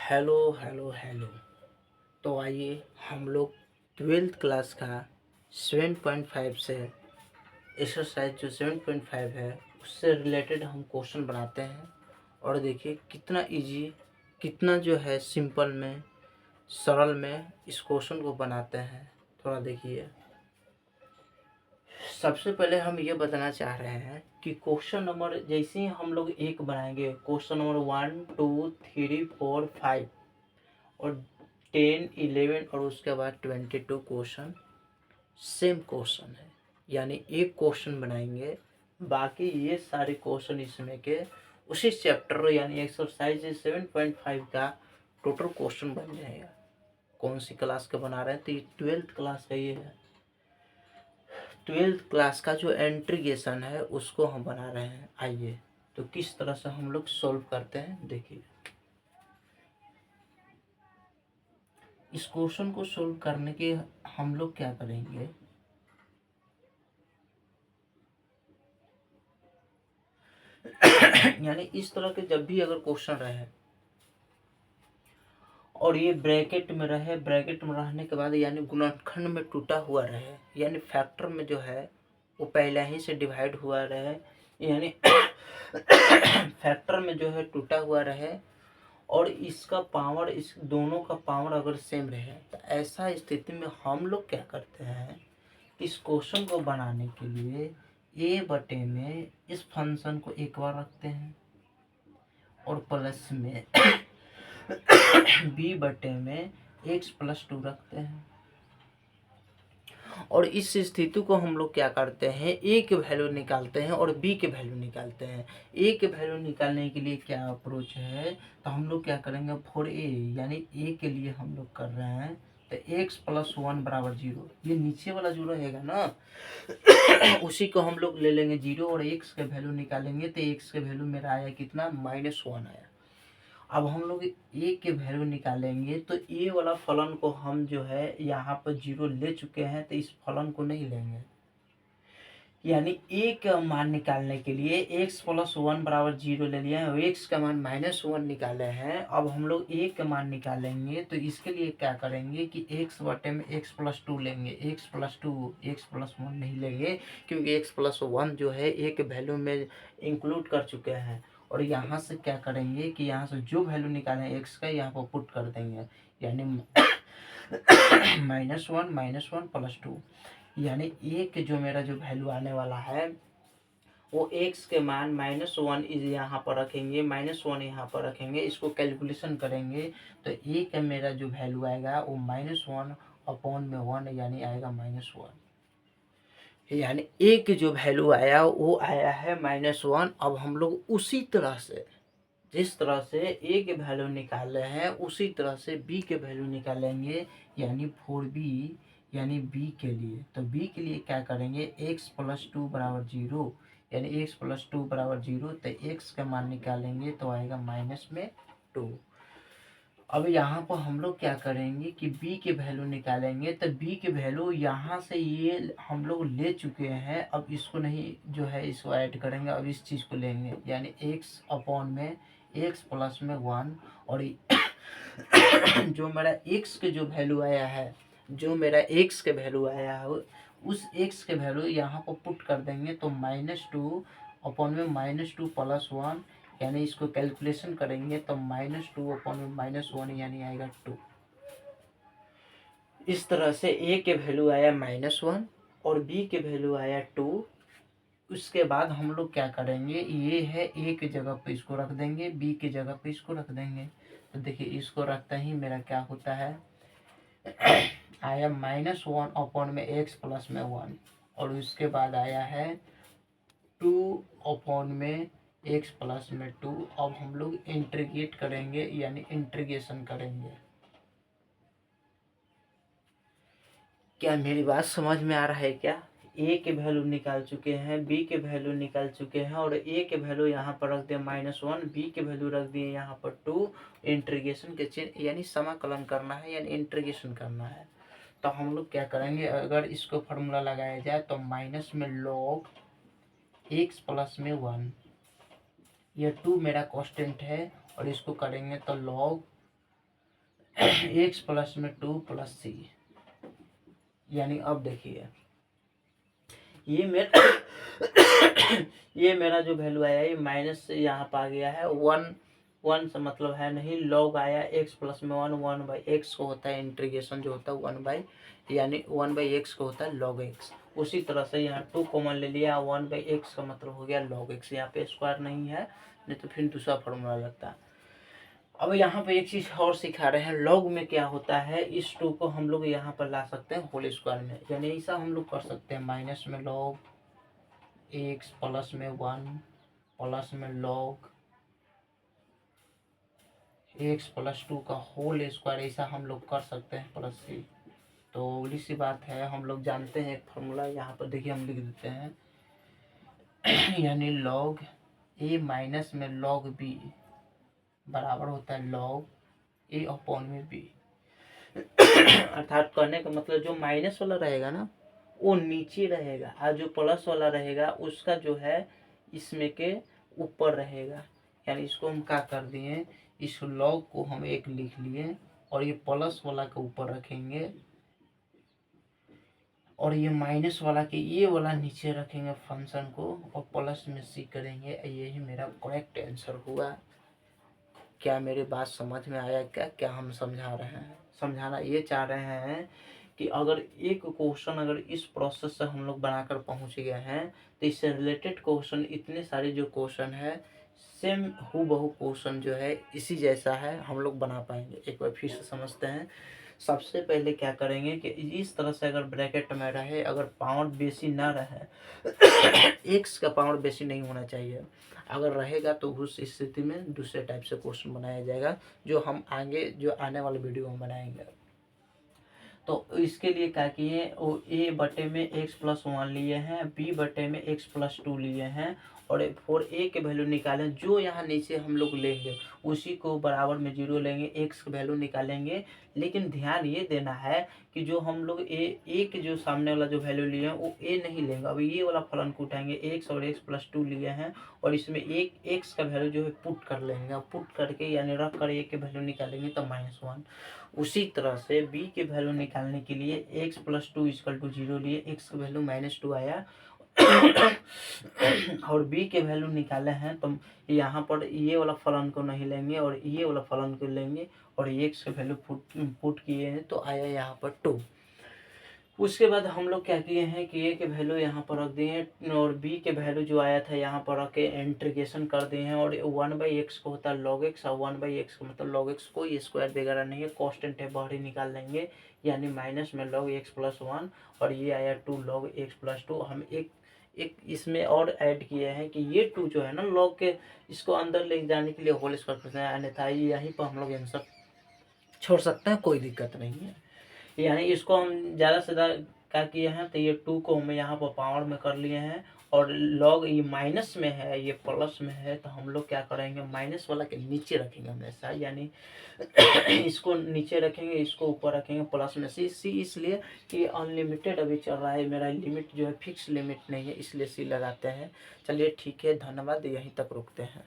Hello hello hello. तो आइए हम लोग ट्वेल्थ क्लास का 7.5 से एक्सरसाइज जो 7.5 है उससे रिलेटेड हम क्वेश्चन बनाते हैं। और देखिए कितना इजी, कितना जो है सिंपल में, सरल में इस क्वेश्चन को बनाते हैं। थोड़ा देखिए, सबसे पहले हम ये बताना चाह रहे हैं कि क्वेश्चन नंबर जैसे ही हम लोग एक बनाएंगे, क्वेश्चन नंबर 1 2 3 4 5 और 10 11 और उसके बाद 22 क्वेश्चन सेम क्वेश्चन है। यानी एक क्वेश्चन बनाएंगे, बाकी ये सारे क्वेश्चन इसमें के उसी चैप्टर यानी एक्सरसाइज 7.5 का टोटल क्वेश्चन बन जाएगा। कौन सी क्लास का बना रहे हैं? तो ये 12th क्लास का ये है। 12th क्लास का जो इंटीग्रेशन है उसको हम बना रहे हैं। आइए तो किस तरह से हम लोग सॉल्व करते हैं देखिए। इस क्वेश्चन को सॉल्व करने के हम लोग क्या करेंगे, यानी इस तरह के जब भी अगर क्वेश्चन रहे और ये ब्रैकेट में रहे, ब्रैकेट में रहने के बाद यानी गुणनखंड में टूटा हुआ रहे, यानी फैक्टर में जो है वो पहले ही से डिवाइड हुआ रहे, यानी फैक्टर में जो है टूटा हुआ रहे और इसका पावर, इस दोनों का पावर अगर सेम रहे, तो ऐसा स्थिति में हम लोग क्या करते हैं, इस क्वेश्चन को बनाने के लिए ए बटे में इस फंक्शन को एक बार रखते हैं और प्लस में बी बटे में x+2 रखते हैं। और इस स्थिति को हम लोग क्या करते हैं, ए के वैल्यू निकालते हैं और बी के वैल्यू निकालते हैं। ए के वैल्यू निकालने के लिए क्या अप्रोच है, तो हम लोग क्या करेंगे, फॉर ए यानी ए के लिए हम लोग कर रहे हैं तो x+1 बराबर 0, ये नीचे वाला जो रहेगा ना उसी को हम लोग ले लेंगे 0 और x के वैल्यू निकालेंगे तो x के वैल्यू मेरा आया कितना, -1 आया। अब हम लोग ए के वैल्यू निकालेंगे तो ए वाला फलन को हम जो है यहाँ पर 0 ले चुके हैं तो इस फलन को नहीं लेंगे। यानी ए का मान निकालने के लिए x+1 बराबर 0 ले लिया है और x का मान -1 निकाले हैं। अब हम लोग ए का मान निकालेंगे तो इसके लिए क्या करेंगे कि x बटे में x+2 लेंगे, x+1 नहीं लेंगे क्योंकि x+1 जो है ए के वैल्यू में इंक्लूड कर चुके हैं। और यहाँ से क्या करेंगे कि यहाँ से जो वैल्यू निकालें x का यहाँ पर पुट कर देंगे, यानी -1 यानी एक जो मेरा जो वैल्यू आने वाला है वो x के मान -1 इज यहाँ पर रखेंगे, -1 यहाँ पर रखेंगे, इसको कैलकुलेशन करेंगे तो ए का मेरा जो वैल्यू आएगा वो -1/1 यानी आएगा -1। यानी ए की जो वैल्यू आया वो आया है -1। अब हम लोग उसी तरह से, जिस तरह से ए के वैल्यू निकाले हैं उसी तरह से बी के वैल्यू निकालेंगे, यानी 4b यानी बी के लिए। तो बी के लिए क्या करेंगे, x+2 बराबर 0, यानी x+2 बराबर 0 तो x का मान निकालेंगे तो आएगा -2। अब यहाँ पर हम लोग क्या करेंगे कि b के वैल्यू निकालेंगे तो b के वैल्यू यहाँ से ये हम लोग ले चुके हैं, अब इसको नहीं जो है इसको ऐड करेंगे, अब इस चीज़ को लेंगे यानी x/(x+1) और जो मेरा x के जो वैल्यू आया है, जो मेरा x के वैल्यू आया है उस x के वैल्यू यहाँ पर पुट कर देंगे तो -2/(-2 + 1) यानी इसको कैलकुलेशन करेंगे तो -2/(-1) यानी आएगा 2। इस तरह से a के वैल्यू आया -1 और b के वैल्यू आया 2। उसके बाद हम लोग क्या करेंगे, ये है a की जगह पे इसको रख देंगे, b की जगह पे इसको रख देंगे। तो देखिए इसको रखते ही मेरा क्या होता है आया -1/(x+1) और उसके बाद आया है 2/(x+2). अब हम लोग इंटीग्रेट करेंगे यानी इंटीग्रेशन करेंगे। क्या मेरी बात समझ में आ रहा है क्या? ए के वैल्यू निकाल चुके हैं, बी के वैल्यू निकाल चुके हैं और ए के वैल्यू यहाँ पर रख दिया -1, बी के वैल्यू रख दिए यहाँ पर 2। इंटीग्रेशन के चिन्ह यानी समाकलन करना है यानी इंटीग्रेशन करना है। तो हम लोग क्या करेंगे, अगर इसको फार्मूला लगाया जाए तो माइनस में log x प्लस में 1, ये 2 मेरा कांस्टेंट है और इसको करेंगे तो log एक्स प्लस में 2 प्लस सी, यानी अब देखिए ये मेरा ये मेरा जो वैल्यू आया ये माइनस से यहाँ पर आ गया है 1 से मतलब है नहीं, लॉग आया एक्स प्लस में 1 बाई एक्स को होता है इंटीग्रेशन जो होता है 1 बाई, यानी 1 बाई एक्स को होता है लॉग एक्स। उसी तरह से यहाँ 2 कॉमन ले लिया, 1 बाई एक्स का मतलब हो गया लॉग एक्स, यहाँ पे स्क्वायर नहीं है, नहीं तो फिर दूसरा फॉर्मूला लगता है। अब यहाँ पे एक चीज़ और सिखा रहे हैं, लॉग में क्या होता है, इस 2 को हम लोग यहाँ पर ला सकते हैं होल स्क्वायर में, यानी ऐसा हम लोग कर सकते हैं माइनस में लॉग एक्स प्लस में 1 प्लस में लॉग एक्स प्लस 2 का होल स्क्वायर, ऐसा हम लोग कर सकते हैं प्लस सी। तो अगली सी बात है, हम लोग जानते हैं एक फार्मूला, यहाँ पर देखिए हम लिख देते हैं यानी लॉग ए माइनस में लॉग बी बराबर होता है लॉग ए अपॉन में बी। अर्थात कहने का मतलब जो माइनस वाला रहेगा ना वो नीचे रहेगा, और जो प्लस वाला रहेगा उसका जो है इसमें के ऊपर रहेगा। यानी इसको हम क्या कर दिए, इस लॉग को हम एक लिख लिए और ये प्लस वाला के ऊपर रखेंगे और ये माइनस वाला के ये वाला नीचे रखेंगे फंक्शन को और प्लस में सी करेंगे। यही मेरा करेक्ट आंसर हुआ। क्या मेरी बात समझ में आया? क्या हम समझा रहे हैं, समझाना ये चाह रहे हैं कि अगर एक क्वेश्चन अगर इस प्रोसेस से हम लोग बनाकर पहुंच गए हैं तो इससे रिलेटेड क्वेश्चन इतने सारे जो क्वेश्चन है सेम हूबहू क्वेश्चन जो है इसी जैसा है हम लोग बना पाएंगे। एक बार फिर से समझते हैं। सबसे पहले क्या करेंगे कि इस तरह से अगर ब्रैकेट में रहे, अगर पावर बेसी ना रहे एक्स का पावर बेसी नहीं होना चाहिए, अगर रहेगा तो उस स्थिति में दूसरे टाइप से क्वेश्चन बनाया जाएगा जो हम आगे जो आने वाले वीडियो में बनाएंगे। तो इसके लिए क्या किए, वो ए बटे में एक्स प्लस 1 लिए हैं, बी बटे में एक्स प्लस 2 लिए हैं और फॉर ए के वैल्यू निकालें, जो यहाँ नीचे हम लोग लेंगे उसी को बराबर में 0 लेंगे, एक्स का वैल्यू निकालेंगे। लेकिन ध्यान ये देना है कि जो हम लोग ए के जो सामने वाला जो वैल्यू लिए हैं वो ए नहीं लेंगे, अभी ये वाला फलन को उठाएंगे, एक्स और एक्स प्लस 2 लिए हैं और इसमें एक एक्स का वैल्यू जो है पुट कर लेंगे, पुट करके यानी रख कर ए के वैल्यू निकालेंगे तो -1। उसी तरह से बी के वैल्यू निकालने के लिए एक्स प्लस 2 इक्वल टू 0 लिए, एक्स का वैल्यू -2 आया और बी के वैल्यू निकाले हैं तो यहाँ पर ये वाला फलन को नहीं लेंगे और ये वाला फलन को लेंगे और एक्स के वैल्यू पुट किए हैं तो आया यहाँ पर 2। उसके बाद हम लोग क्या किए हैं कि ए के वैल्यू यहाँ पर रख दिए हैं और बी के वैल्यू जो आया था यहाँ पर रख के इंटीग्रेशन कर दिए हैं और 1/x को होता है log x और 1/x का मतलब log x कोई स्क्वायर वगैरह नहीं है, कांस्टेंट है, बाहर ही निकाल लेंगे, यानी माइनस में log x प्लस 1 और ये आया 2 log x प्लस 2। हम एक इसमें और ऐड किए हैं कि ये 2 जो है ना log के इसको अंदर ले जाने के लिए होल स्क्वायर करते हैं, अन्यथा यहीं पर हम लोग आंसर छोड़ सकते हैं, कोई दिक्कत नहीं है। यानी इसको हम ज़्यादा से ज़्यादा क्या किए हैं तो ये 2 को हम यहाँ पर पावर में कर लिए हैं और लॉग ये माइनस में है ये प्लस में है तो हम लोग क्या करेंगे माइनस वाला के नीचे रखेंगे हमेशा, यानी इसको नीचे रखेंगे इसको ऊपर रखेंगे प्लस में सी इसलिए कि अनलिमिटेड अभी चल रहा है, मेरा लिमिट जो है फिक्स लिमिट नहीं है इसलिए सी लगाते हैं। चलिए ठीक है, धन्यवाद, यहीं तक रुकते हैं।